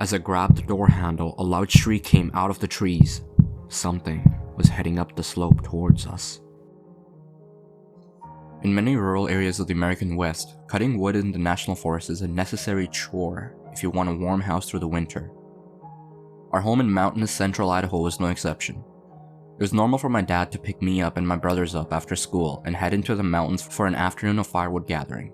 As I grabbed the door handle, a loud shriek came out of the trees. Something was heading up the slope towards us. In many rural areas of the American West, cutting wood in the national forest is a necessary chore if you want a warm house through the winter. Our home in mountainous central Idaho was no exception. It was normal for my dad to pick me up and my brothers up after school and head into the mountains for an afternoon of firewood gathering.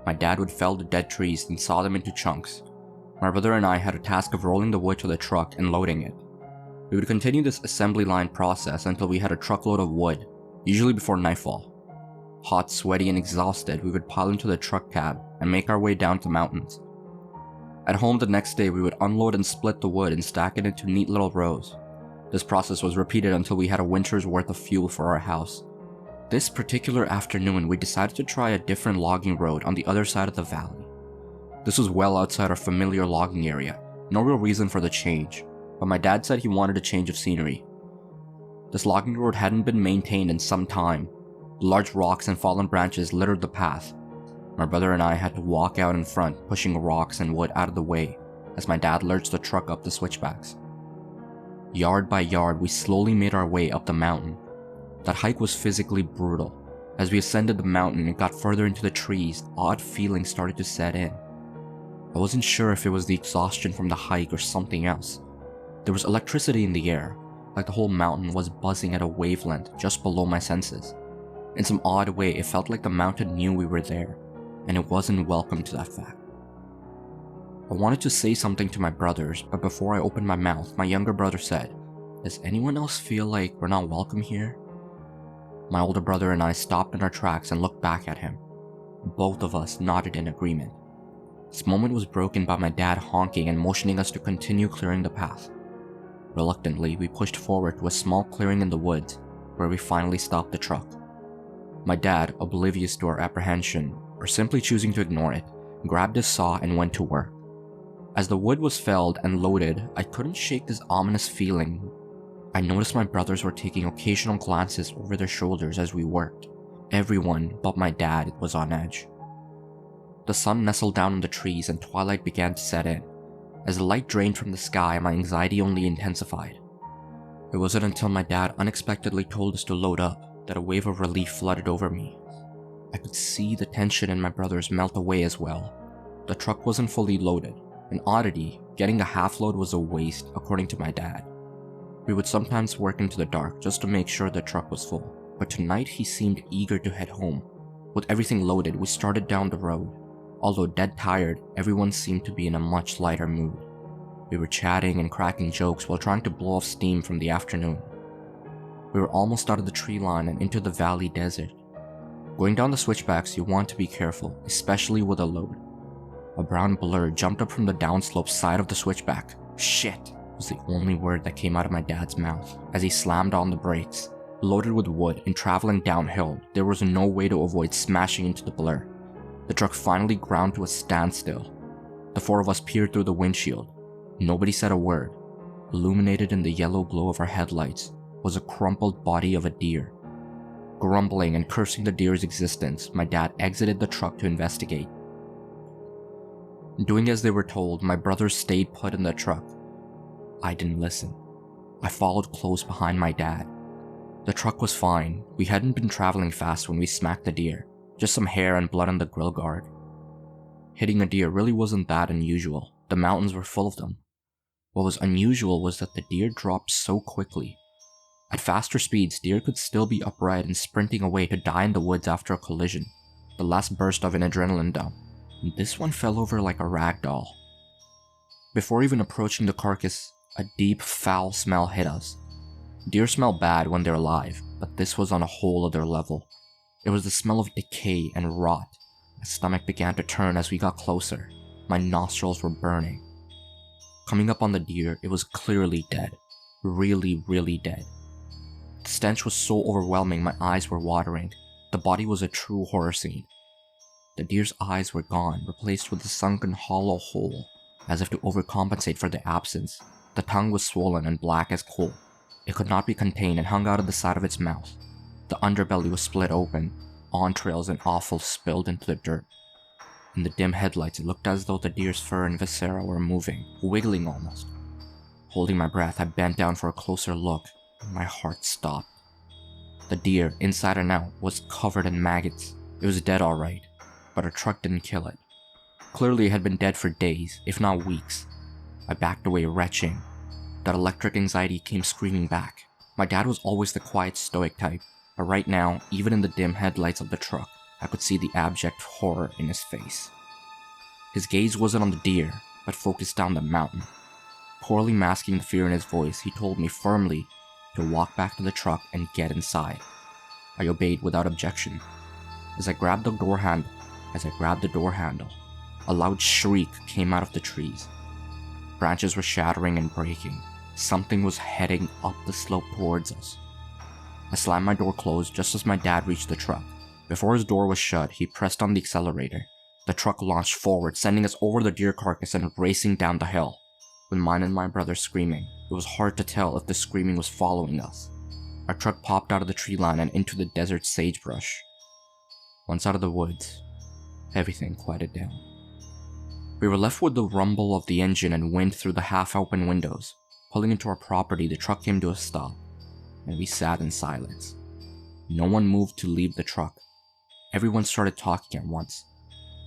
My dad would fell the dead trees and saw them into chunks. My brother and I had a task of rolling the wood to the truck and loading it. We would continue this assembly line process until we had a truckload of wood, usually before nightfall. Hot, sweaty, and exhausted, we would pile into the truck cab and make our way down to the mountains. At home the next day, we would unload and split the wood and stack it into neat little rows. This process was repeated until we had a winter's worth of fuel for our house. This particular afternoon, we decided to try a different logging road on the other side of the valley. This was well outside our familiar logging area, no real reason for the change, but my dad said he wanted a change of scenery. This logging road hadn't been maintained in some time. Large rocks and fallen branches littered the path. My brother and I had to walk out in front, pushing rocks and wood out of the way as my dad lurched the truck up the switchbacks. Yard by yard, we slowly made our way up the mountain. That hike was physically brutal. As we ascended the mountain and got further into the trees, odd feelings started to set in. I wasn't sure if it was the exhaustion from the hike or something else. There was electricity in the air, like the whole mountain was buzzing at a wavelength just below my senses. In some odd way, it felt like the mountain knew we were there, and it wasn't welcome to that fact. I wanted to say something to my brothers, but before I opened my mouth, my younger brother said, "Does anyone else feel like we're not welcome here?" My older brother and I stopped in our tracks and looked back at him. Both of us nodded in agreement. This moment was broken by my dad honking and motioning us to continue clearing the path. Reluctantly, we pushed forward to a small clearing in the woods, where we finally stopped the truck. My dad, oblivious to our apprehension, or simply choosing to ignore it, grabbed his saw and went to work. As the wood was felled and loaded, I couldn't shake this ominous feeling. I noticed my brothers were taking occasional glances over their shoulders as we worked. Everyone but my dad was on edge. The sun nestled down on the trees and twilight began to set in. As the light drained from the sky, my anxiety only intensified. It wasn't until my dad unexpectedly told us to load up that a wave of relief flooded over me. I could see the tension in my brothers melt away as well. The truck wasn't fully loaded. An oddity, getting a half load was a waste, according to my dad. We would sometimes work into the dark just to make sure the truck was full, but tonight he seemed eager to head home. With everything loaded, we started down the road. Although dead tired, everyone seemed to be in a much lighter mood. We were chatting and cracking jokes while trying to blow off steam from the afternoon. We were almost out of the tree line and into the valley desert. Going down the switchbacks, you want to be careful, especially with a load. A brown blur jumped up from the downslope side of the switchback. "Shit," was the only word that came out of my dad's mouth as he slammed on the brakes. Loaded with wood and traveling downhill, there was no way to avoid smashing into the blur. The truck finally ground to a standstill. The four of us peered through the windshield. Nobody said a word. Illuminated in the yellow glow of our headlights was a crumpled body of a deer. Grumbling and cursing the deer's existence, my dad exited the truck to investigate. Doing as they were told, my brothers stayed put in the truck. I didn't listen. I followed close behind my dad. The truck was fine. We hadn't been traveling fast when we smacked the deer. Just some hair and blood on the grill guard. Hitting a deer really wasn't that unusual. The mountains were full of them. What was unusual was that the deer dropped so quickly. At faster speeds, deer could still be upright and sprinting away to die in the woods after a collision. The last burst of an adrenaline dump. This one fell over like a rag doll. Before even approaching the carcass, a deep, foul smell hit us. Deer smell bad when they're alive, but this was on a whole other level. It was the smell of decay and rot. My stomach began to turn as we got closer. My nostrils were burning. Coming up on the deer, it was clearly dead. Really, really dead. The stench was so overwhelming my eyes were watering. The body was a true horror scene. The deer's eyes were gone, replaced with a sunken hollow hole, as if to overcompensate for the absence. The tongue was swollen and black as coal. It could not be contained and hung out of the side of its mouth. The underbelly was split open, entrails and offal spilled into the dirt. In the dim headlights, it looked as though the deer's fur and viscera were moving, wiggling almost. Holding my breath, I bent down for a closer look, and my heart stopped. The deer, inside and out, was covered in maggots. It was dead alright, but our truck didn't kill it. Clearly it had been dead for days, if not weeks. I backed away retching. That electric anxiety came screaming back. My dad was always the quiet, stoic type, but right now, even in the dim headlights of the truck, I could see the abject horror in his face. His gaze wasn't on the deer, but focused down the mountain. Poorly masking the fear in his voice, he told me firmly to walk back to the truck and get inside. I obeyed without objection. As I grabbed the door handle, a loud shriek came out of the trees. Branches were shattering and breaking. Something was heading up the slope towards us. I slammed my door closed just as my dad reached the truck. Before his door was shut, he pressed on the accelerator. The truck launched forward, sending us over the deer carcass and racing down the hill. With mine and my brother screaming, it was hard to tell if the screaming was following us. Our truck popped out of the tree line and into the desert sagebrush. Once out of the woods, everything quieted down. We were left with the rumble of the engine and wind through the half-open windows. Pulling into our property, the truck came to a stop, and we sat in silence. No one moved to leave the truck. Everyone started talking at once.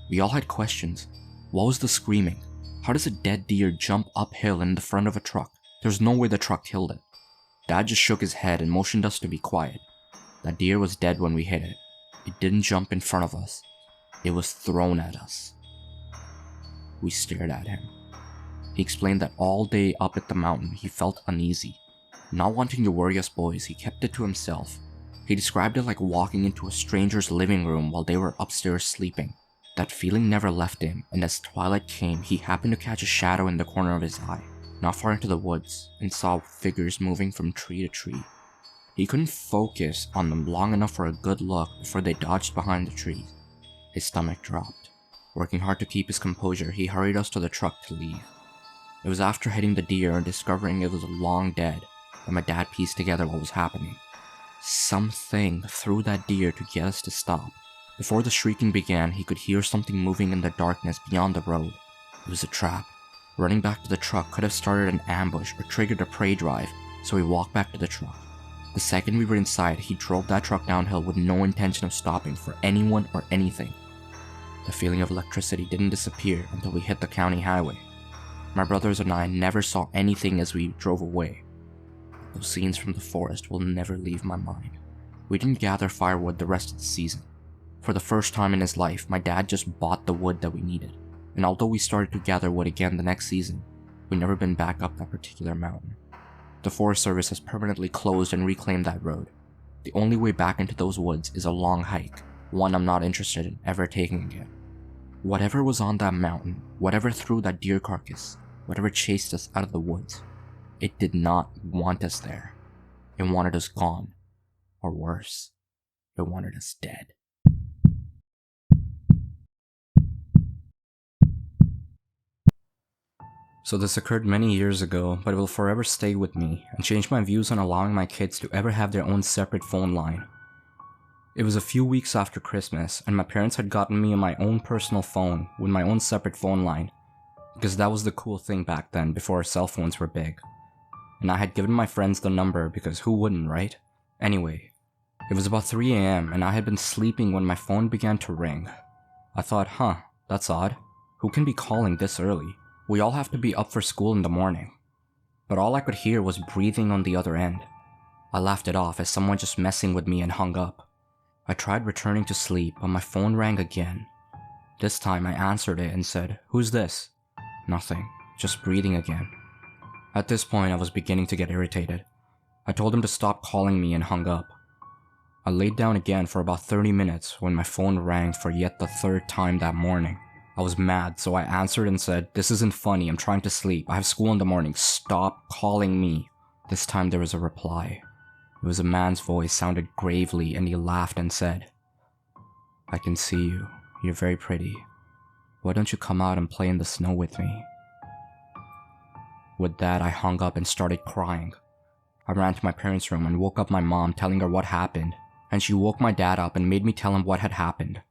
We all had questions. What was the screaming? How does a dead deer jump uphill in the front of a truck? There's no way the truck killed it. Dad just shook his head and motioned us to be quiet. That deer was dead when we hit it. It didn't jump in front of us. It was thrown at us. We stared at him. He explained that all day up at the mountain, he felt uneasy. Not wanting to worry us boys, he kept it to himself. He described it like walking into a stranger's living room while they were upstairs sleeping. That feeling never left him, and as twilight came, he happened to catch a shadow in the corner of his eye, not far into the woods, and saw figures moving from tree to tree. He couldn't focus on them long enough for a good look before they dodged behind the trees. His stomach dropped. Working hard to keep his composure, he hurried us to the truck to leave. It was after hitting the deer and discovering it was long dead that my dad pieced together what was happening. Something threw that deer to get us to stop. Before the shrieking began, he could hear something moving in the darkness beyond the road. It was a trap. Running back to the truck could have started an ambush or triggered a prey drive, so we walked back to the truck. The second we were inside, he drove that truck downhill with no intention of stopping for anyone or anything. The feeling of electricity didn't disappear until we hit the county highway. My brothers and I never saw anything as we drove away. Those scenes from the forest will never leave my mind. We didn't gather firewood the rest of the season. For the first time in his life, my dad just bought the wood that we needed. And although we started to gather wood again the next season, we've never been back up that particular mountain. The Forest Service has permanently closed and reclaimed that road. The only way back into those woods is a long hike, one I'm not interested in ever taking again. Whatever was on that mountain, whatever threw that deer carcass, whatever chased us out of the woods, it did not want us there. It wanted us gone. Or worse, it wanted us dead. So this occurred many years ago, but it will forever stay with me and change my views on allowing my kids to ever have their own separate phone line. It was a few weeks after Christmas, and my parents had gotten me my own personal phone with my own separate phone line, because that was the cool thing back then before cell phones were big. And I had given my friends the number because who wouldn't, right? Anyway, it was about 3 a.m. and I had been sleeping when my phone began to ring. I thought, that's odd. Who can be calling this early? We all have to be up for school in the morning. But all I could hear was breathing on the other end. I laughed it off as someone just messing with me and hung up. I tried returning to sleep, but my phone rang again. This time I answered it and said, "Who's this?" Nothing, just breathing again. At this point I was beginning to get irritated. I told him to stop calling me and hung up. I laid down again for about 30 minutes when my phone rang for yet the third time that morning. I was mad, so I answered and said, "This isn't funny, I'm trying to sleep. I have school in the morning. Stop calling me." This time there was a reply. It was a man's voice, sounded gravely, and he laughed and said, "I can see you. You're very pretty. Why don't you come out and play in the snow with me?" With that, I hung up and started crying. I ran to my parents' room and woke up my mom, telling her what happened, and she woke my dad up and made me tell him what had happened.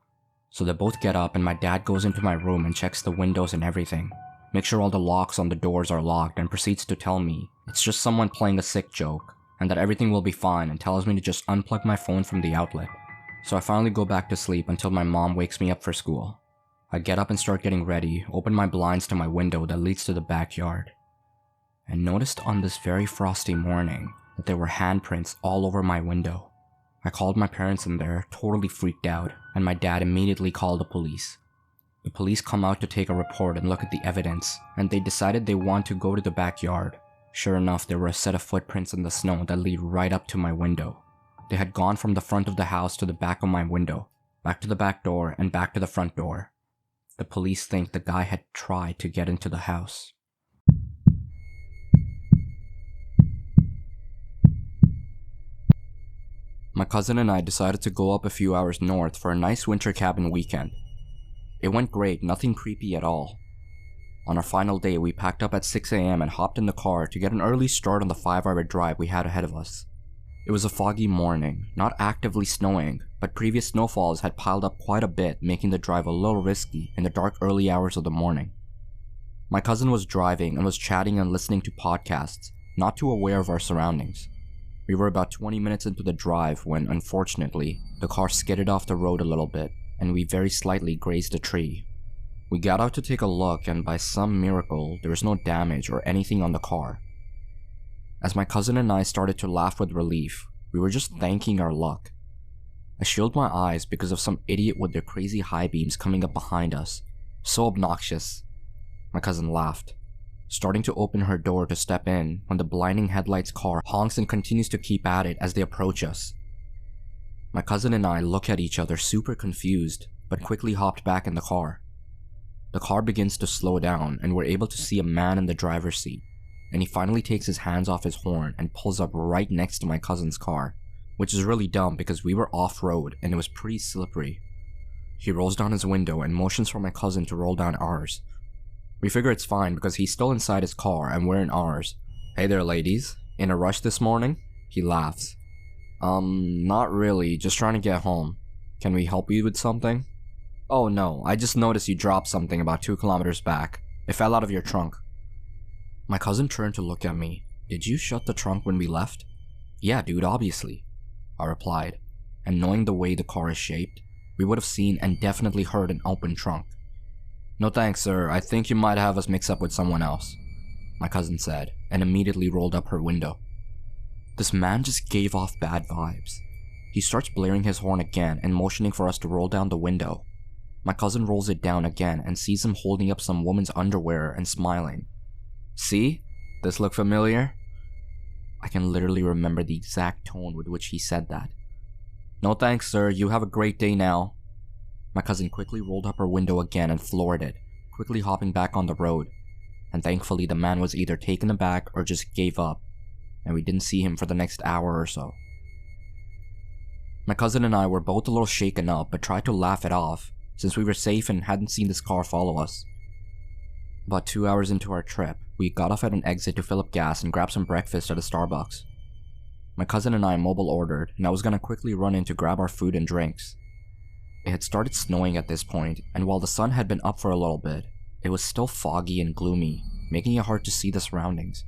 So they both get up and my dad goes into my room and checks the windows and everything, makes sure all the locks on the doors are locked, and proceeds to tell me it's just someone playing a sick joke and that everything will be fine, and tells me to just unplug my phone from the outlet. So I finally go back to sleep until my mom wakes me up for school. I get up and start getting ready, open my blinds to my window that leads to the backyard, and noticed on this very frosty morning that there were handprints all over my window. I called my parents in there, totally freaked out, and my dad immediately called the police. The police come out to take a report and look at the evidence, and they decided they want to go to the backyard. Sure enough, there were a set of footprints in the snow that lead right up to my window. They had gone from the front of the house to the back of my window, back to the back door, and back to the front door. The police think the guy had tried to get into the house. My cousin and I decided to go up a few hours north for a nice winter cabin weekend. It went great, nothing creepy at all. On our final day, we packed up at 6 a.m. and hopped in the car to get an early start on the 5-hour drive we had ahead of us. It was a foggy morning, not actively snowing, but previous snowfalls had piled up quite a bit, making the drive a little risky in the dark early hours of the morning. My cousin was driving and was chatting and listening to podcasts, not too aware of our surroundings. We were about 20 minutes into the drive when, unfortunately, the car skidded off the road a little bit, and we very slightly grazed a tree. We got out to take a look, and by some miracle, there was no damage or anything on the car. As my cousin and I started to laugh with relief, we were just thanking our luck. I shielded my eyes because of some idiot with their crazy high beams coming up behind us. So obnoxious. My cousin laughed, starting to open her door to step in when the blinding headlights car honks and continues to keep at it as they approach us. My cousin and I look at each other super confused, but quickly hopped back in the car. The car begins to slow down and we're able to see a man in the driver's seat, and he finally takes his hands off his horn and pulls up right next to my cousin's car, which is really dumb because we were off-road and it was pretty slippery. He rolls down his window and motions for my cousin to roll down ours. We figure it's fine because he's still inside his car and we're in ours. "Hey there, ladies. In a rush this morning?" He laughs. Not really, just trying to get home. Can we help you with something?" "Oh no, I just noticed you dropped something about 2 kilometers back. It fell out of your trunk." My cousin turned to look at me. "Did you shut the trunk when we left?" "Yeah, dude, obviously," I replied, and knowing the way the car is shaped, we would have seen and definitely heard an open trunk. "No thanks, sir, I think you might have us mixed up with someone else," my cousin said, and immediately rolled up her window. This man just gave off bad vibes. He starts blaring his horn again and motioning for us to roll down the window. My cousin rolls it down again and sees him holding up some woman's underwear and smiling. "See? This look familiar?" I can literally remember the exact tone with which he said that. "No thanks, sir, you have a great day now." My cousin quickly rolled up her window again and floored it, quickly hopping back on the road, and thankfully the man was either taken aback or just gave up, and we didn't see him for the next hour or so. My cousin and I were both a little shaken up but tried to laugh it off, since we were safe and hadn't seen this car follow us. About 2 hours into our trip, we got off at an exit to fill up gas and grab some breakfast at a Starbucks. My cousin and I mobile ordered, and I was gonna quickly run in to grab our food and drinks. It had started snowing at this point, and while the sun had been up for a little bit, it was still foggy and gloomy, making it hard to see the surroundings.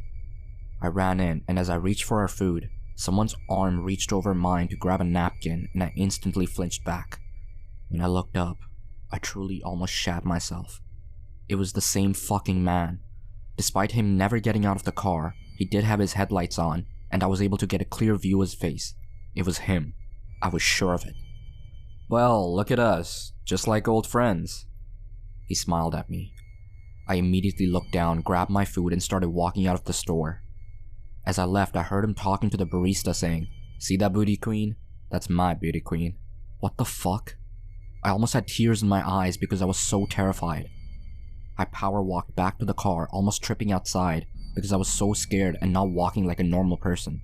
I ran in, and as I reached for our food, someone's arm reached over mine to grab a napkin, and I instantly flinched back. When I looked up, I truly almost shat myself. It was the same fucking man. Despite him never getting out of the car, he did have his headlights on, and I was able to get a clear view of his face. It was him. I was sure of it. "Well, look at us, just like old friends." He smiled at me. I immediately looked down, grabbed my food, and started walking out of the store. As I left, I heard him talking to the barista saying, "See that booty queen? That's my beauty queen." What the fuck? I almost had tears in my eyes because I was so terrified. I power walked back to the car, almost tripping outside because I was so scared and not walking like a normal person.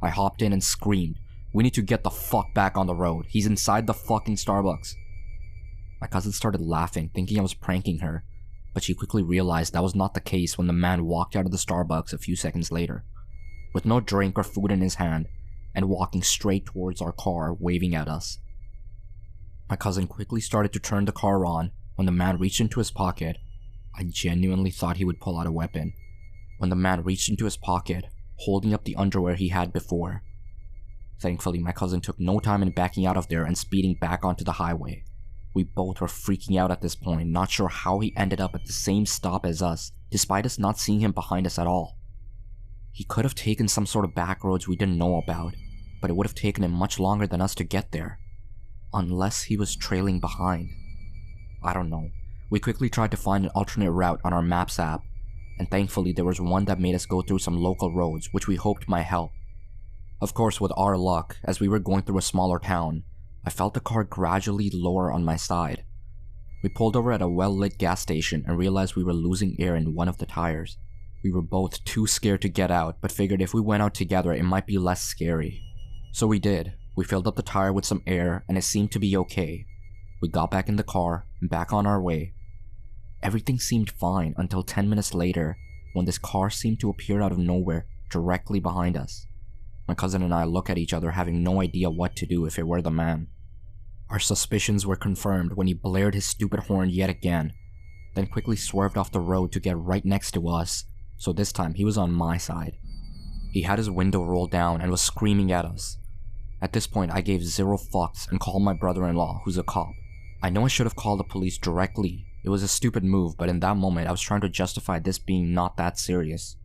I hopped in and screamed, "We need to get the fuck back on the road. He's inside the fucking Starbucks." My cousin started laughing, thinking I was pranking her, but she quickly realized that was not the case when the man walked out of the Starbucks a few seconds later, with no drink or food in his hand, and walking straight towards our car, waving at us. My cousin quickly started to turn the car on when the man reached into his pocket. I genuinely thought he would pull out a weapon. When the man reached into his pocket, holding up the underwear he had before. Thankfully, my cousin took no time in backing out of there and speeding back onto the highway. We both were freaking out at this point, not sure how he ended up at the same stop as us, despite us not seeing him behind us at all. He could have taken some sort of back roads we didn't know about, but it would have taken him much longer than us to get there. Unless he was trailing behind. I don't know. We quickly tried to find an alternate route on our Maps app, and thankfully there was one that made us go through some local roads, which we hoped might help. Of course, with our luck, as we were going through a smaller town, I felt the car gradually lower on my side. We pulled over at a well-lit gas station and realized we were losing air in one of the tires. We were both too scared to get out, but figured if we went out together it might be less scary. So we did. We filled up the tire with some air and it seemed to be okay. We got back in the car and back on our way. Everything seemed fine until 10 minutes later, when this car seemed to appear out of nowhere directly behind us. My cousin and I look at each other having no idea what to do if it were the man. Our suspicions were confirmed when he blared his stupid horn yet again, then quickly swerved off the road to get right next to us, so this time he was on my side. He had his window rolled down and was screaming at us. At this point I gave zero fucks and called my brother-in-law, who's a cop. I know I should have called the police directly. It was a stupid move, but in that moment I was trying to justify this being not that serious.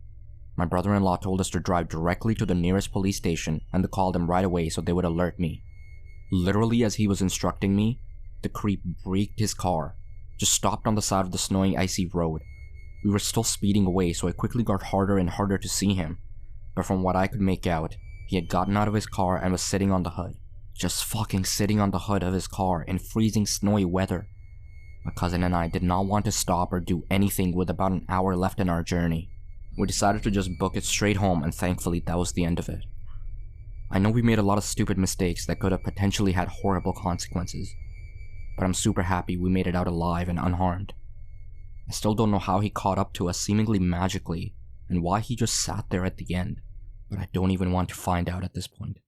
My brother-in-law told us to drive directly to the nearest police station and to call them right away so they would alert me. Literally as he was instructing me, the creep braked his car, just stopped on the side of the snowing icy road. We were still speeding away, so I quickly got harder and harder to see him, but from what I could make out, he had gotten out of his car and was sitting on the hood. Just fucking sitting on the hood of his car in freezing snowy weather. My cousin and I did not want to stop or do anything with about an hour left in our journey. We decided to just book it straight home, and thankfully that was the end of it. I know we made a lot of stupid mistakes that could have potentially had horrible consequences, but I'm super happy we made it out alive and unharmed. I still don't know how he caught up to us seemingly magically, and why he just sat there at the end, but I don't even want to find out at this point.